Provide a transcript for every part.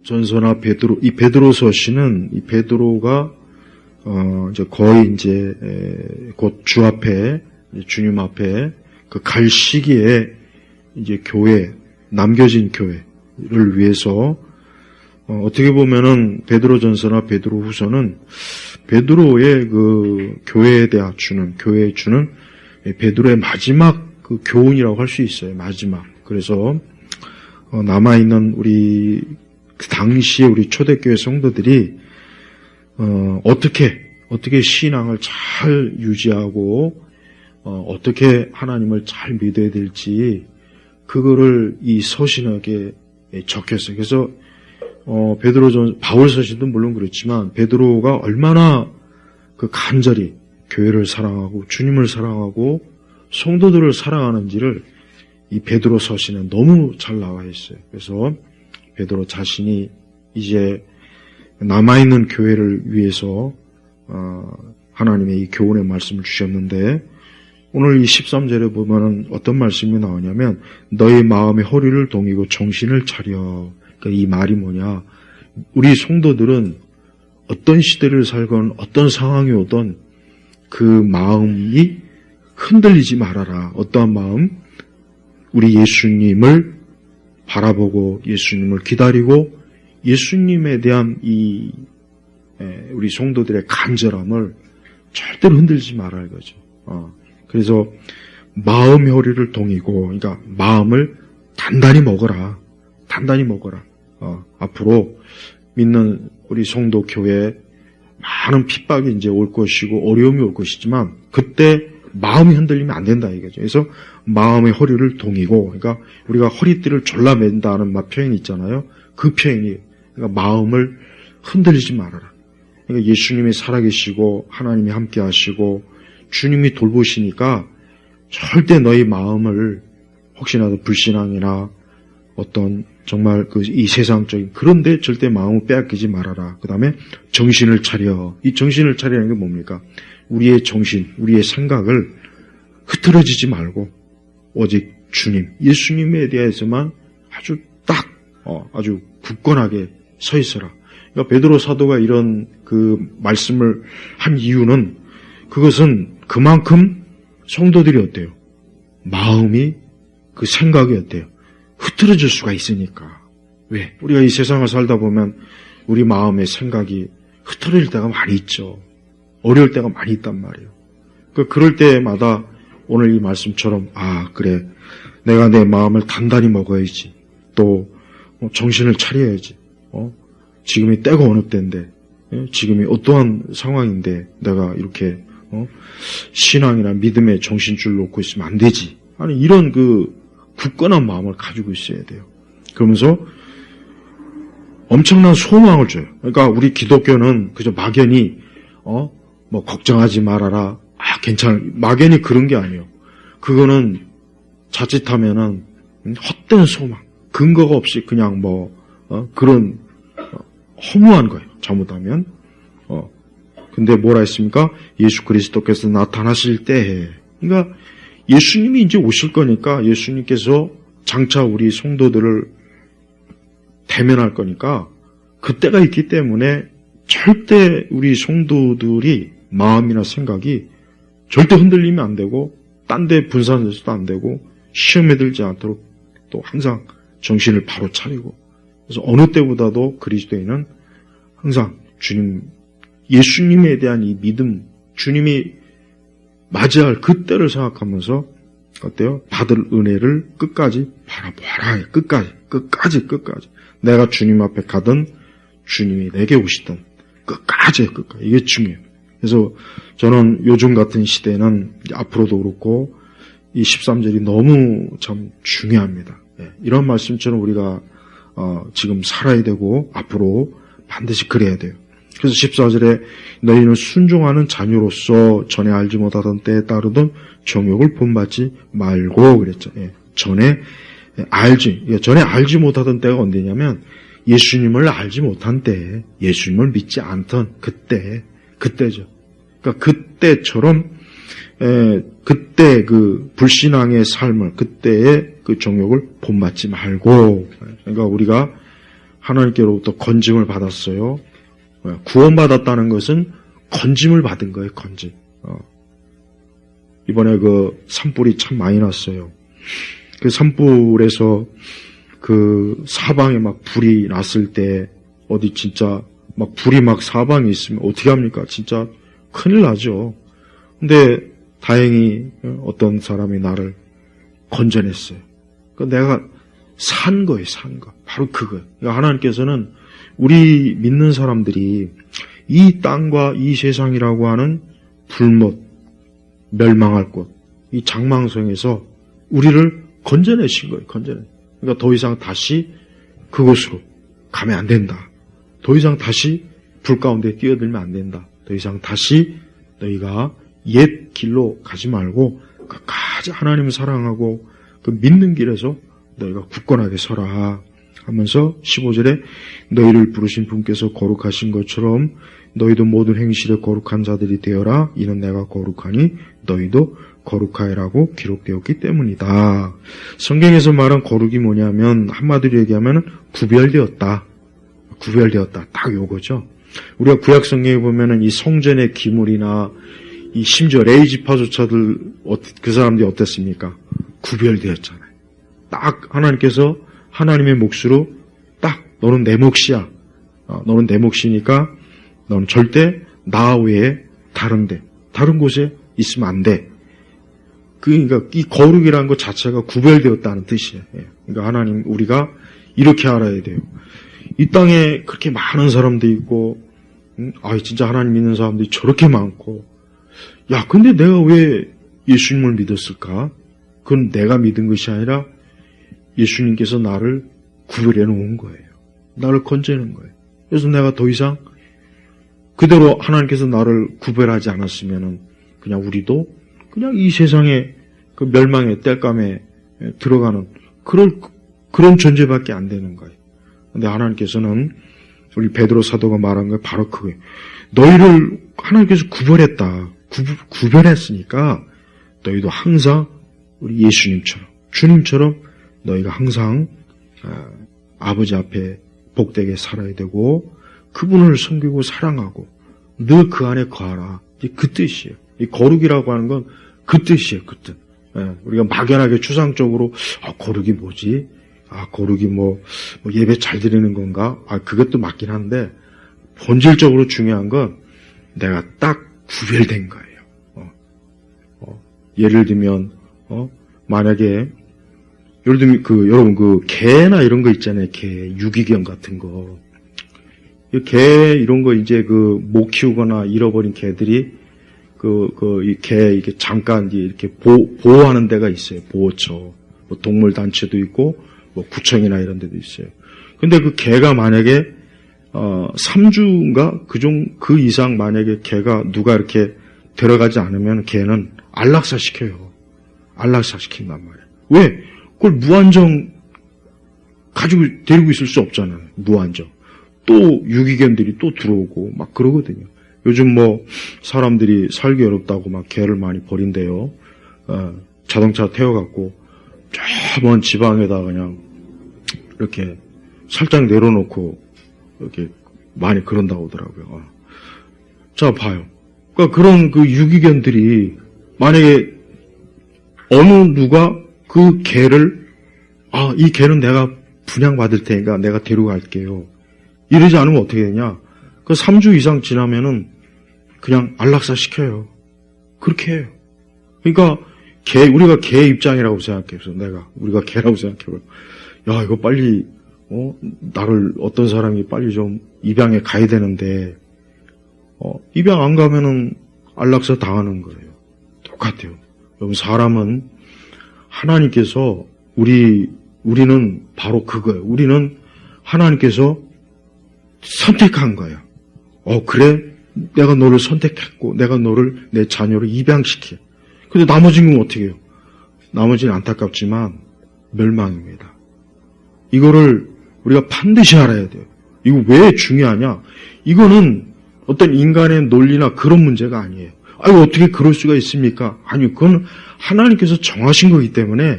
전서나 베드로, 이 베드로서시는 이 베드로가 이제 거의 이제 곧 주 앞에 주님 앞에 그 갈 시기에 이제 교회, 남겨진 교회를 위해서 어떻게 보면은 베드로전서나 베드로후서는 베드로의 그 교회에 주는 베드로의 마지막 그 교훈이라고 할 수 있어요. 마지막. 그래서 남아있는 우리 그 당시에 우리 초대교회 성도들이 어떻게 신앙을 잘 유지하고 어떻게 하나님을 잘 믿어야 될지 그거를 이 서신하게 적혔어요. 그래서 바울 서신도 물론 그렇지만 베드로가 얼마나 그 간절히 교회를 사랑하고 주님을 사랑하고 성도들을 사랑하는지를 이 베드로 서신에 너무 잘 나와 있어요. 그래서 베드로 자신이 이제 남아있는 교회를 위해서 하나님의 이 교훈의 말씀을 주셨는데 오늘 이 13절에 보면은 어떤 말씀이 나오냐면 너희 마음의 허리를 동이고 정신을 차려. 그러니까 이 말이 뭐냐, 우리 성도들은 어떤 시대를 살건 어떤 상황이 오던 그 마음이 흔들리지 말아라. 어떠한 마음? 우리 예수님을 바라보고 예수님을 기다리고 예수님에 대한 우리 성도들의 간절함을 절대로 흔들지 말아야 이거죠. 그래서 마음의 허리를 동이고, 그러니까 마음을 단단히 먹어라. 단단히 먹어라. 앞으로 믿는 우리 성도 교회에 많은 핍박이 이제 올 것이고 어려움이 올 것이지만 그때 마음이 흔들리면 안 된다 이거죠. 그래서 마음의 허리를 동이고, 그러니까 우리가 허리띠를 졸라맨다는 표현이 있잖아요. 그 표현이, 그러니까 마음을 흔들리지 말아라. 그러니까 예수님이 살아계시고 하나님이 함께 하시고 주님이 돌보시니까 절대 너희 마음을 혹시나도 불신앙이나 어떤 정말 이 세상적인 그런데 절대 마음을 빼앗기지 말아라. 그 다음에 정신을 차려. 이 정신을 차리는 게 뭡니까? 우리의 정신, 우리의 생각을 흐트러지지 말고 오직 주님, 예수님에 대해서만 아주 아주 굳건하게 서 있어라. 그러니까 베드로 사도가 이런 그 말씀을 한 이유는 그것은 그만큼 성도들이 어때요? 마음이 그 생각이 어때요? 흐트러질 수가 있으니까. 왜? 우리가 이 세상을 살다 보면 우리 마음의 생각이 흐트러질 때가 많이 있죠. 어려울 때가 많이 있단 말이에요. 그럴 때마다 오늘 이 말씀처럼 그래, 내가 내 마음을 단단히 먹어야지. 또 정신을 차려야지. 지금이 때가 어느 때인데, 지금이 어떠한 상황인데 내가 이렇게 신앙이나 믿음의 정신줄 놓고 있으면 안 되지. 아니 이런 굳건한 마음을 가지고 있어야 돼요. 그러면서 엄청난 소망을 줘요. 그러니까 우리 기독교는 그저 막연히 걱정하지 말아라. 괜찮아. 막연히 그런 게 아니에요. 그거는 자칫하면은 헛된 소망, 근거가 없이 그냥 그런 허무한 거예요. 잘못하면. 근데 뭐라 했습니까? 예수 그리스도께서 나타나실 때에. 그러니까 예수님이 이제 오실 거니까 예수님께서 장차 우리 성도들을 대면할 거니까 그때가 있기 때문에 절대 우리 성도들이 마음이나 생각이 절대 흔들리면 안 되고 딴 데 분산돼서도 안 되고 시험에 들지 않도록 또 항상 정신을 바로 차리고, 그래서 어느 때보다도 그리스도인은 항상 예수님에 대한 이 믿음, 주님이 맞이할 그때를 생각하면서 어때요? 받을 은혜를 끝까지 바라보아라. 끝까지. 내가 주님 앞에 가든 주님이 내게 오시든 끝까지. 이게 중요해요. 그래서 저는 요즘 같은 시대는 앞으로도 그렇고 이 13절이 너무 참 중요합니다. 이런 말씀처럼 우리가 지금 살아야 되고 앞으로 반드시 그래야 돼요. 그래서 14절에 너희는 순종하는 자녀로서 전에 알지 못하던 때에 따르던 정욕을 본받지 말고 그랬죠. 전에 알지 못하던 때가 언제냐면 예수님을 알지 못한 때, 예수님을 믿지 않던 그때죠. 그러니까 그때처럼 그때 그 불신앙의 삶을, 그때의 그 정욕을 본받지 말고, 그러니까 우리가 하나님께로부터 건짐을 받았어요. 구원받았다는 것은 건짐을 받은 거예요, 건짐. 이번에 그 산불이 참 많이 났어요. 그 산불에서 그 사방에 막 불이 났을 때, 어디 진짜 막 불이 막 사방에 있으면 어떻게 합니까? 진짜 큰일 나죠. 근데 다행히 어떤 사람이 나를 건져냈어요. 그러니까 내가 산 거예요, 산 거. 바로 그거예요. 그러니까 하나님께서는 우리 믿는 사람들이 이 땅과 이 세상이라고 하는 불못, 멸망할 곳, 이 장망성에서 우리를 건져내신 거예요, 건져내. 그러니까 더 이상 다시 그곳으로 가면 안 된다. 더 이상 다시 불 가운데 뛰어들면 안 된다. 더 이상 다시 너희가 옛 길로 가지 말고 끝까지 하나님을 사랑하고 그 믿는 길에서 너희가 굳건하게 서라 하면서 15절에 너희를 부르신 분께서 거룩하신 것처럼 너희도 모든 행실에 거룩한 자들이 되어라. 이는 내가 거룩하니 너희도 거룩하여라고 기록되었기 때문이다. 성경에서 말한 거룩이 뭐냐면 한마디로 얘기하면 구별되었다. 구별되었다. 딱 요거죠. 우리가 구약 성경에 보면은 이 성전의 기물이나 이 심지어 레위 지파조차들 그 사람들이 어땠습니까? 구별되었잖아요. 딱 하나님께서 하나님의 몫으로 딱 너는 내 몫이야. 너는 내 몫이니까 너는 절대 나 외에 다른 곳에 있으면 안 돼. 그러니까 이 거룩이라는 것 자체가 구별되었다는 뜻이에요. 그러니까 하나님 우리가 이렇게 알아야 돼요. 이 땅에 그렇게 많은 사람도 있고, 진짜 하나님 믿는 사람들이 저렇게 많고, 야, 근데 내가 왜 예수님을 믿었을까? 그건 내가 믿은 것이 아니라 예수님께서 나를 구별해 놓은 거예요. 나를 건져내는 거예요. 그래서 내가 더 이상 그대로 하나님께서 나를 구별하지 않았으면은 그냥 우리도 그냥 이 세상의 그 멸망의 땔감에 들어가는 그런 존재밖에 안 되는 거예요. 근데 하나님께서는 우리 베드로 사도가 말한 게 바로 그거예요. 너희를 하나님께서 구별했다. 구별했으니까 너희도 항상 우리 예수님처럼 주님처럼 너희가 항상 아버지 앞에 복되게 살아야 되고 그분을 섬기고 사랑하고 늘 그 안에 거하라. 그 뜻이에요. 이 거룩이라고 하는 건 그 뜻이에요. 그 뜻. 우리가 막연하게 추상적으로 거룩이 뭐지? 거룩이 뭐 예배 잘 드리는 건가? 그것도 맞긴 한데 본질적으로 중요한 건 내가 딱 구별된 거예요. 예를 들면 만약에 예를 들면 여러분 개나 이런 거 있잖아요. 개 유기견 같은 거. 개 이런 거 이제 못 키우거나 잃어버린 개들이 이 개 이게 잠깐 이렇게 보호하는 데가 있어요. 보호처. 뭐 동물 단체도 있고 뭐 구청이나 이런 데도 있어요. 근데 그 개가 만약에 3주인가 그 이상 만약에 개가 누가 이렇게 들어가지 않으면 개는 안락사 시켜요. 안락사 시킨단 말이에요. 왜? 그걸 무한정 가지고 데리고 있을 수 없잖아요. 무한정. 또 유기견들이 또 들어오고 막 그러거든요. 요즘 뭐 사람들이 살기 어렵다고 막 개를 많이 버린대요. 자동차 태워갖고 저 먼 지방에다 그냥 이렇게 살짝 내려놓고 이렇게 많이 그런다고 하더라고요. 자, 봐요. 그러니까 그런 유기견들이 만약에 어느 누가 그 개를 이 개는 내가 분양받을 테니까 내가 데리고 갈게요. 이러지 않으면 어떻게 되냐? 3주 이상 지나면은 그냥 안락사 시켜요. 그렇게 해요. 그러니까 우리가 개 입장이라고 생각해서 우리가 개라고 생각해요. 야, 이거 빨리 나를 어떤 사람이 빨리 좀 입양에 가야 되는데 입양 안 가면은 안락사 당하는 거예요. 똑같아요. 여러분 사람은 하나님께서 우리는 바로 그거예요. 우리는 하나님께서 선택한 거예요. 그래? 내가 너를 선택했고 내가 너를 내 자녀로 입양시켜. 근데 나머지는 어떻게 해요? 나머지는 안타깝지만 멸망입니다. 이거를 우리가 반드시 알아야 돼요. 이거 왜 중요하냐? 이거는 어떤 인간의 논리나 그런 문제가 아니에요. 어떻게 그럴 수가 있습니까? 아니요. 그건 하나님께서 정하신 거기 때문에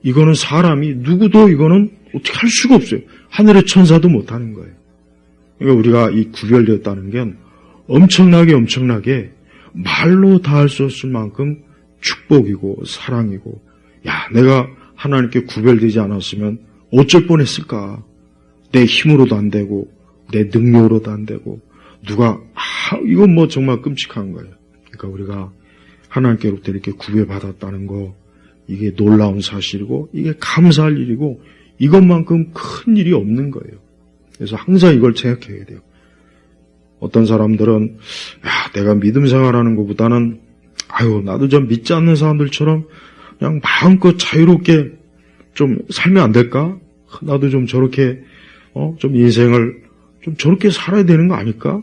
이거는 사람이 누구도 이거는 어떻게 할 수가 없어요. 하늘의 천사도 못하는 거예요. 그러니까 우리가 이 구별되었다는 게 엄청나게 말로 다 할 수 없을 만큼 축복이고 사랑이고, 야, 내가 하나님께 구별되지 않았으면 어쩔 뻔했을까. 내 힘으로도 안 되고 내 능력으로도 안 되고, 누가 이건 뭐 정말 끔찍한 거예요. 그러니까 우리가 하나님께로부터 이렇게 구별받았다는 거, 이게 놀라운 사실이고 이게 감사할 일이고 이것만큼 큰 일이 없는 거예요. 그래서 항상 이걸 생각해야 돼요. 어떤 사람들은 내가 믿음 생활하는 것보다는 나도 좀 믿지 않는 사람들처럼 그냥 마음껏 자유롭게 좀 살면 안 될까? 나도 좀 저렇게 좀 인생을 좀 저렇게 살아야 되는 거 아닐까?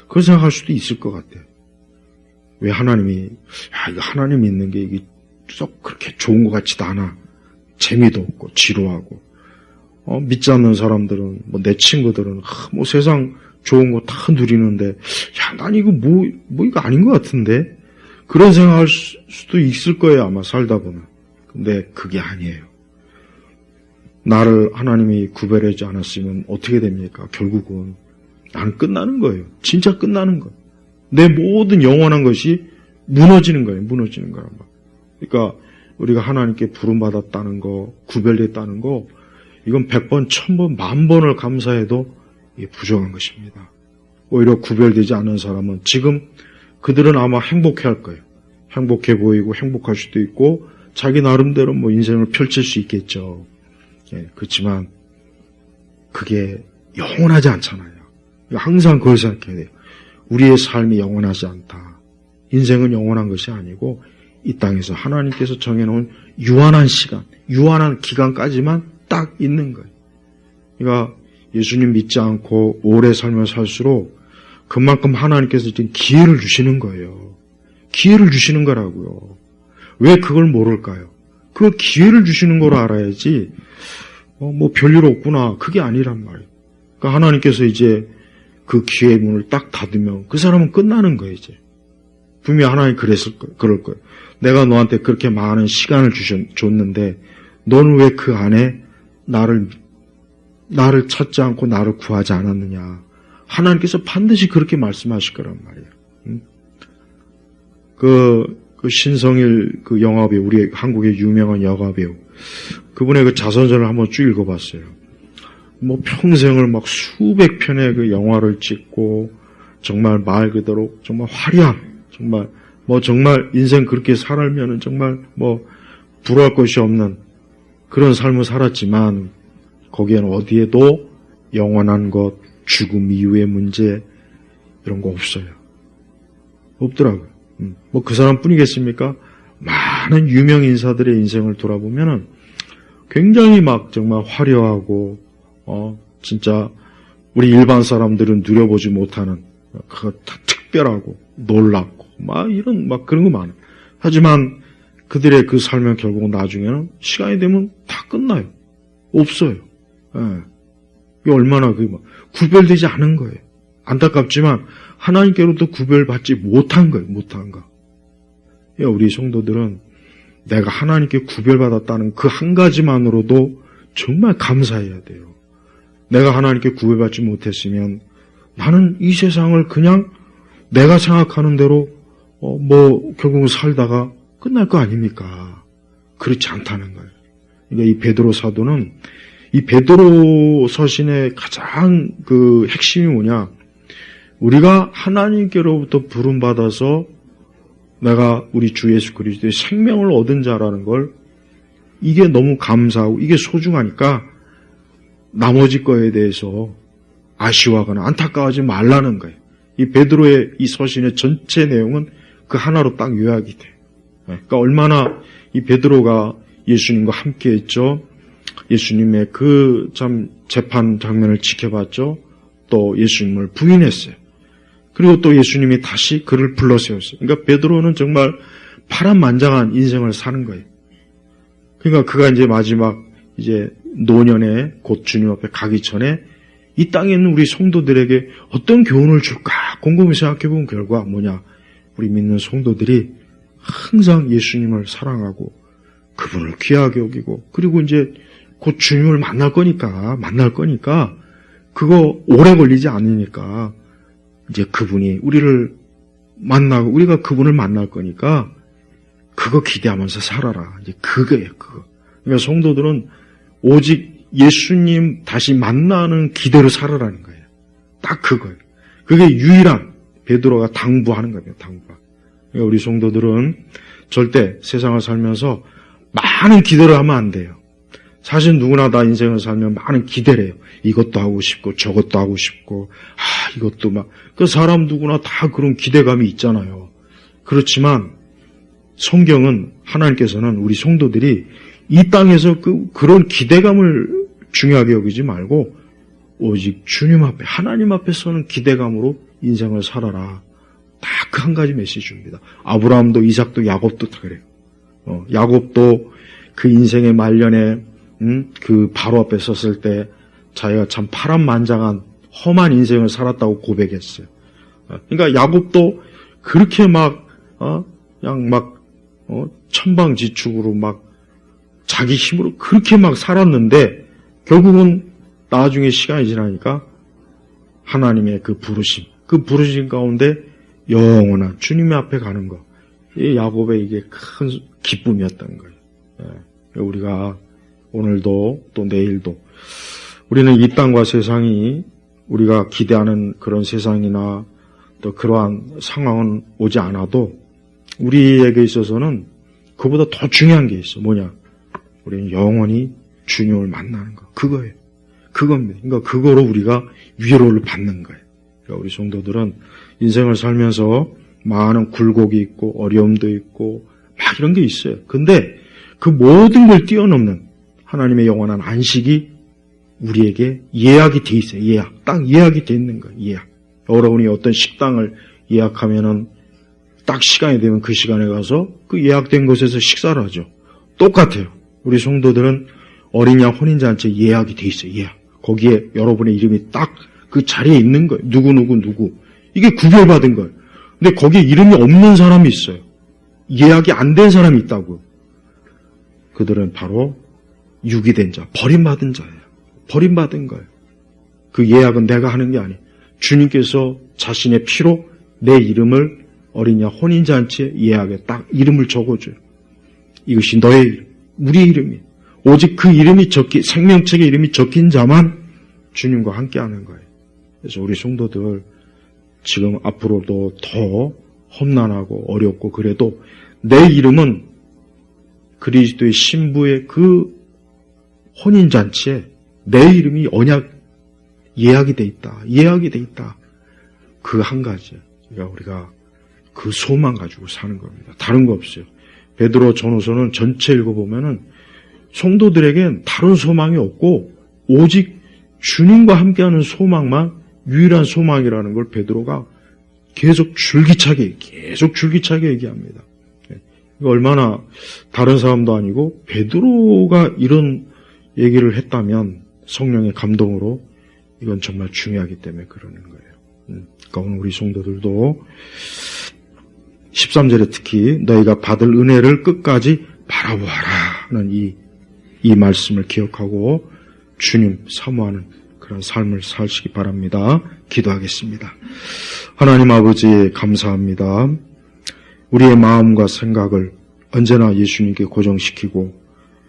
그런 생각할 수도 있을 것 같아요. 왜 하나님이 이거 하나님 믿는 게 이게 썩 그렇게 좋은 것 같지도 않아. 재미도 없고 지루하고. 믿지 않는 사람들은 뭐 내 친구들은 뭐 세상 좋은 거 다 누리는데 난 이거 뭐 이거 아닌 것 같은데, 그런 생각할 수도 있을 거예요, 아마 살다 보면. 근데 그게 아니에요. 나를 하나님이 구별하지 않았으면 어떻게 됩니까? 결국은 나는 끝나는 거예요. 진짜 끝나는 거예요. 내 모든 영원한 것이 무너지는 거예요. 무너지는 거란 말. 그러니까 우리가 하나님께 부름받았다는 거, 구별됐다는 거, 이건 100번, 1000번, 10,000번을 감사해도 이게 부족한 것입니다. 오히려 구별되지 않은 사람은 지금 그들은 아마 행복해할 거예요. 행복해 보이고 행복할 수도 있고 자기 나름대로 뭐 인생을 펼칠 수 있겠죠. 그렇지만 그게 영원하지 않잖아요. 항상 그걸 생각해야 돼요. 우리의 삶이 영원하지 않다. 인생은 영원한 것이 아니고 이 땅에서 하나님께서 정해놓은 유한한 시간, 유한한 기간까지만 딱 있는 거예요. 그러니까 예수님 믿지 않고 오래 살면 살수록 그만큼 하나님께서 지금 기회를 주시는 거예요. 기회를 주시는 거라고요. 왜 그걸 모를까요? 그 기회를 주시는 걸 알아야지 뭐 별일 없구나, 그게 아니란 말이에요. 그러니까 하나님께서 이제 그 기회의 문을 딱 닫으면 그 사람은 끝나는 거예요. 이제 분명히 하나님 그럴 거예요. 내가 너한테 그렇게 많은 시간을 줬는데 너는 왜 그 안에 나를 찾지 않고 나를 구하지 않았느냐. 하나님께서 반드시 그렇게 말씀하실 거란 말이에요. 그 신성일 그 영화배우, 우리 한국의 유명한 영화배우, 그분의 그 자서전을 한번 쭉 읽어봤어요. 뭐 평생을 막 수백 편의 그 영화를 찍고 정말 말 그대로 정말 화려한, 정말 인생 그렇게 살면은 정말 뭐 부러울 것이 없는 그런 삶을 살았지만 거기에는 어디에도 영원한 것, 죽음 이후의 문제 이런 거 없어요. 없더라고요. 뭐 그 사람뿐이겠습니까? 많은 유명 인사들의 인생을 돌아보면은 굉장히 막 정말 화려하고 진짜 우리 일반 사람들은 누려보지 못하는 그거 다 특별하고 놀랍고 막 그런 거 많아요. 하지만 그들의 그 삶은 결국 나중에는 시간이 되면 다 끝나요. 없어요. 이게 얼마나 구별되지 않은 거예요. 안타깝지만 하나님께로부터 구별받지 못한 거예요. 못한 거. 우리 성도들은 내가 하나님께 구별받았다는 그 한 가지만으로도 정말 감사해야 돼요. 내가 하나님께 구별받지 못했으면 나는 이 세상을 그냥 내가 생각하는 대로 결국은 살다가 끝날 거 아닙니까? 그렇지 않다는 거예요. 그러니까 이 베드로 사도는 이 베드로 서신의 가장 그 핵심이 뭐냐? 우리가 하나님께로부터 부름받아서 내가 우리 주 예수 그리스도의 생명을 얻은 자라는 걸, 이게 너무 감사하고 이게 소중하니까 나머지 거에 대해서 아쉬워하거나 안타까워하지 말라는 거예요. 이 베드로의 이 서신의 전체 내용은 그 하나로 딱 요약이 돼요. 그러니까 얼마나 이 베드로가 예수님과 함께 했죠. 예수님의 그 참 재판 장면을 지켜봤죠. 또 예수님을 부인했어요. 그리고 또 예수님이 다시 그를 불러세웠어요. 그러니까 베드로는 정말 파란만장한 인생을 사는 거예요. 그러니까 그가 이제 마지막 이제 노년에 곧 주님 앞에 가기 전에 이 땅에 있는 우리 성도들에게 어떤 교훈을 줄까 곰곰이 생각해본 결과 뭐냐? 우리 믿는 성도들이 항상 예수님을 사랑하고 그분을 귀하게 여기고, 그리고 이제 곧 주님을 만날 거니까 그거 오래 걸리지 않으니까 이제 그분이 우리를 만나고 우리가 그분을 만날 거니까 그거 기대하면서 살아라. 이제 그거예요, 그거. 그러니까 성도들은 오직 예수님 다시 만나는 기대로 살아라는 거예요. 딱 그거예요. 그게 유일한 베드로가 당부하는 거예요, 당부. 그러니까 우리 성도들은 절대 세상을 살면서 많은 기대를 하면 안 돼요. 사실 누구나 다 인생을 살면 많은 기대를 해요. 이것도 하고 싶고 저것도 하고 싶고 이것도 막 그 사람 누구나 다 그런 기대감이 있잖아요. 그렇지만 성경은 하나님께서는 우리 성도들이 이 땅에서 그런 기대감을 중요하게 여기지 말고 오직 주님 앞에 하나님 앞에 서는 기대감으로 인생을 살아라. 딱 그 한 가지 메시지입니다. 아브라함도 이삭도 야곱도 다 그래요. 야곱도 그 인생의 말년에 그 바로 앞에 섰을 때 자기가 참 파란만장한 험한 인생을 살았다고 고백했어요. 그러니까 야곱도 그렇게 그냥 천방지축으로 자기 힘으로 그렇게 살았는데 결국은 나중에 시간이 지나니까 하나님의 그 부르심 가운데 영원한 주님의 앞에 가는 거. 이 야곱의 이게 큰 기쁨이었던 거예요. 우리가 오늘도 또 내일도 우리는 이 땅과 세상이 우리가 기대하는 그런 세상이나 또 그러한 상황은 오지 않아도 우리에게 있어서는 그보다 더 중요한 게 있어. 뭐냐? 우리는 영원히 주님을 만나는 거. 그거예요. 그겁니다. 그러니까 그거로 우리가 위로를 받는 거예요. 그러니까 우리 성도들은 인생을 살면서 많은 굴곡이 있고 어려움도 있고 막 이런 게 있어요. 근데 그 모든 걸 뛰어넘는 하나님의 영원한 안식이 우리에게 예약이 돼 있어요. 딱 예약이 돼 있는 거예요. 예약. 여러분이 어떤 식당을 예약하면은 딱 시간이 되면 그 시간에 가서 그 예약된 곳에서 식사를 하죠. 똑같아요. 우리 성도들은 어린 양 혼인잔치에 예약이 돼 있어요. 예약. 거기에 여러분의 이름이 딱 그 자리에 있는 거예요. 누구. 이게 구별받은 거예요. 근데 거기에 이름이 없는 사람이 있어요. 예약이 안 된 사람이 있다고요. 그들은 바로 유기된 자, 버림받은 자예요. 버림받은 거예요. 그 예약은 내가 하는 게 아니에요. 주님께서 자신의 피로 내 이름을 어린 양 혼인잔치에 예약에 딱 이름을 적어줘요. 이것이 너의 이름, 우리의 이름이에요. 오직 그 이름이 생명책의 이름이 적힌 자만 주님과 함께하는 거예요. 그래서 우리 성도들 지금 앞으로도 더 험난하고 어렵고 그래도 내 이름은 그리스도의 신부의 그 혼인잔치에 내 이름이 예약이 돼 있다. 예약이 돼 있다. 그 한 가지. 그러니까 우리가 그 소망 가지고 사는 겁니다. 다른 거 없어요. 베드로 전후서는 전체 읽어보면은 성도들에겐 다른 소망이 없고 오직 주님과 함께하는 소망만 유일한 소망이라는 걸 베드로가 계속 줄기차게 얘기합니다. 얼마나 다른 사람도 아니고 베드로가 이런 얘기를 했다면 성령의 감동으로 이건 정말 중요하기 때문에 그러는 거예요. 그러니까 오늘 우리 성도들도 13절에 특히 너희가 받을 은혜를 끝까지 바라보아라는 이 말씀을 기억하고 주님 사모하는 그런 삶을 사시기 바랍니다. 기도하겠습니다. 하나님 아버지 감사합니다. 우리의 마음과 생각을 언제나 예수님께 고정시키고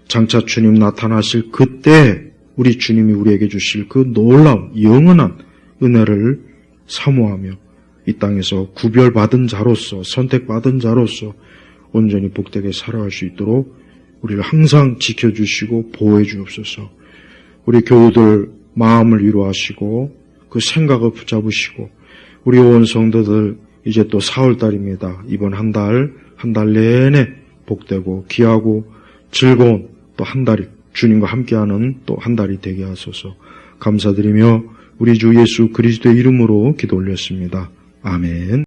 장차 주님 나타나실 그때 우리 주님이 우리에게 주실 그 놀라운 영원한 은혜를 사모하며 이 땅에서 구별받은 자로서 선택받은 자로서 온전히 복되게 살아갈 수 있도록 우리를 항상 지켜주시고 보호해 주옵소서. 우리 교우들 마음을 위로하시고 그 생각을 붙잡으시고 우리 온 성도들 이제 또 4월달입니다. 이번 한 달 내내 복되고 귀하고 즐거운 또 한 달이 주님과 함께하는 또 한 달이 되게 하소서. 감사드리며 우리 주 예수 그리스도의 이름으로 기도 올렸습니다. 아멘.